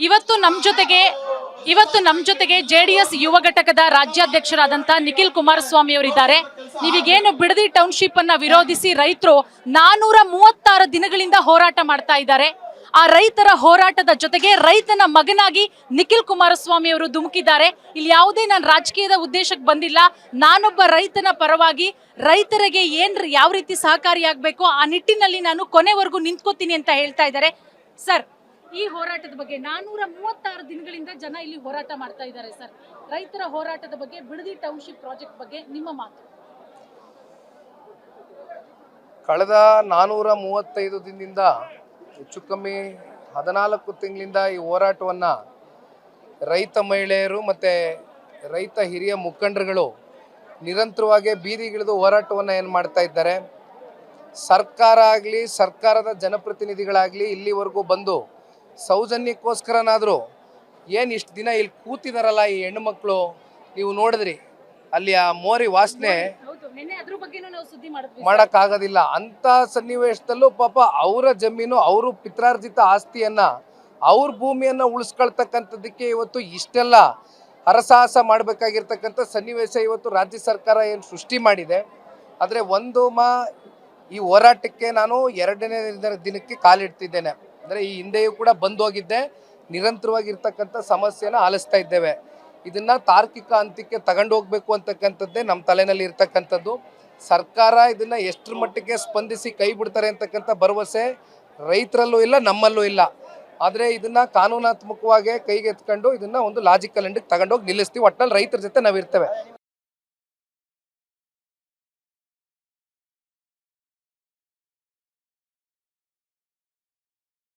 ಇವತ್ತು ನಮ್ಮ ಜೊತೆಗೆ ಜೆಡಿಎಸ್ ಯುವ ಘಟಕದ ರಾಜ್ಯಾಧ್ಯಕ್ಷರಾದಂತ ನಿಖಿಲ್ ಕುಮಾರಸ್ವಾಮಿ ಅವರಿದ್ದಾರೆ. ನೀವೀಗೇನು ಬಿಡದಿ ಟೌನ್ಶಿಪ್ ಅನ್ನ ವಿರೋಧಿಸಿ ರೈತರು 436 ದಿನಗಳಿಂದ ಹೋರಾಟ ಮಾಡ್ತಾ ಇದ್ದಾರೆ. ಆ ರೈತರ ಹೋರಾಟದ ಜೊತೆಗೆ ರೈತನ ಮಗನಾಗಿ ನಿಖಿಲ್ ಕುಮಾರಸ್ವಾಮಿ ಅವರು ಧುಮುಕಿದ್ದಾರೆ. ಇಲ್ಲಿ ಯಾವುದೇ ನಾನು ರಾಜಕೀಯದ ಉದ್ದೇಶಕ್ಕೆ ಬಂದಿಲ್ಲ, ನಾನೊಬ್ಬ ರೈತನ ಪರವಾಗಿ ರೈತರಿಗೆ ಯಾವ ರೀತಿ ಸಹಕಾರಿಯಾಗಬೇಕು ಆ ನಿಟ್ಟಿನಲ್ಲಿ ನಾನು ಕೊನೆವರೆಗೂ ನಿಂತ್ಕೋತೀನಿ ಅಂತ ಹೇಳ್ತಾ ಇದ್ದಾರೆ. ಸರ್, ಈ ಹೋರಾಟದ ಬಗ್ಗೆ 436 ದಿನಗಳಿಂದ ಜನ ಇಲ್ಲಿ ಹೋರಾಟ ಮಾಡ್ತಾ ಇದ್ದಾರೆ. ಸರ್, ರೈತರ ಹೋರಾಟದ ಬಗ್ಗೆ, ಬಿಡದಿ ಟೌನ್ಶಿಪ್ ಪ್ರಾಜೆಕ್ಟ್ ಬಗ್ಗೆ ನಿಮ್ಮ ಮಾತು. ಕಳೆದ 435 ದಿನದಿಂದ ಹೆಚ್ಚು ಕಮ್ಮಿ 14 ತಿಂಗಳಿಂದ ಈ ಹೋರಾಟವನ್ನು ರೈತ ಮಹಿಳೆಯರು ಮತ್ತು ರೈತ ಹಿರಿಯ ಮುಖಂಡರುಗಳು ನಿರಂತರವಾಗಿ ಬೀದಿಗಿಳಿದು ಹೋರಾಟವನ್ನು ಏನು ಮಾಡ್ತಾ ಇದ್ದಾರೆ. ಸರ್ಕಾರ ಆಗಲಿ, ಸರ್ಕಾರದ ಜನಪ್ರತಿನಿಧಿಗಳಾಗಲಿ ಇಲ್ಲಿವರೆಗೂ ಬಂದು ಸೌಜನ್ಯಕ್ಕೋಸ್ಕರನಾದರೂ ಏನು ಇಷ್ಟು ದಿನ ಇಲ್ಲಿ ಕೂತಿದಾರಲ್ಲ ಈ ಹೆಣ್ಣುಮಕ್ಕಳು, ನೀವು ನೋಡಿದ್ರಿ ಅಲ್ಲಿ ಆ ಮೋರಿ ವಾಸನೆ ಮಾಡೋಕ್ಕಾಗೋದಿಲ್ಲ. ಅಂಥ ಸನ್ನಿವೇಶದಲ್ಲೂ ಪಾಪ ಅವರ ಜಮೀನು, ಅವರು ಪಿತ್ರಾರ್ಜಿತ ಆಸ್ತಿಯನ್ನು, ಅವ್ರ ಭೂಮಿಯನ್ನು ಉಳಿಸ್ಕೊಳ್ತಕ್ಕಂಥದ್ದಕ್ಕೆ ಇವತ್ತು ಇಷ್ಟೆಲ್ಲ ಹರಸಾಹಸ ಮಾಡಬೇಕಾಗಿರ್ತಕ್ಕಂಥ ಸನ್ನಿವೇಶ ಇವತ್ತು ರಾಜ್ಯ ಸರ್ಕಾರ ಏನು ಸೃಷ್ಟಿ ಮಾಡಿದೆ. ಆದರೆ ಈ ಹೋರಾಟಕ್ಕೆ ನಾನು 2ನೇ ದಿನಕ್ಕೆ ಕಾಲಿಡ್ತಿದ್ದೇನೆ. ಅಂದರೆ ಈ ಹಿಂದೆಯೂ ಕೂಡ ಬಂದು ಹೋಗಿದ್ದೆ, ನಿರಂತರವಾಗಿರ್ತಕ್ಕಂಥ ಸಮಸ್ಯೆನ ಆಲಿಸ್ತಾ ಇದ್ದೇವೆ. ಇದನ್ನು ತಾರ್ಕಿಕ ಅಂತ್ಯಕ್ಕೆ ತಗೊಂಡು ಹೋಗಬೇಕು ಅಂತಕ್ಕಂಥದ್ದೇ ನಮ್ಮ ತಲೆಯಲ್ಲಿ ಇರ್ತಕ್ಕಂಥದ್ದು. ಸರ್ಕಾರ ಇದನ್ನು ಎಷ್ಟರ ಮಟ್ಟಿಗೆ ಸ್ಪಂದಿಸಿ ಕೈ ಬಿಡ್ತಾರೆ ಅಂತಕ್ಕಂಥ ಭರವಸೆ ರೈತರಲ್ಲೂ ಇಲ್ಲ, ನಮ್ಮಲ್ಲೂ ಇಲ್ಲ. ಆದರೆ ಇದನ್ನು ಕಾನೂನಾತ್ಮಕವಾಗಿ ಕೈಗೆ ಎತ್ಕೊಂಡು ಇದನ್ನು ಒಂದು ಲಾಜಿಕಲ್ ಎಂಡಿಗೆ ತಗೊಂಡೋಗಿ ನಿಲ್ಲಿಸ್ತೀವಿ. ಒಟ್ಟಲ್ಲಿ ರೈತರ ಜೊತೆ ನಾವಿರ್ತೇವೆ.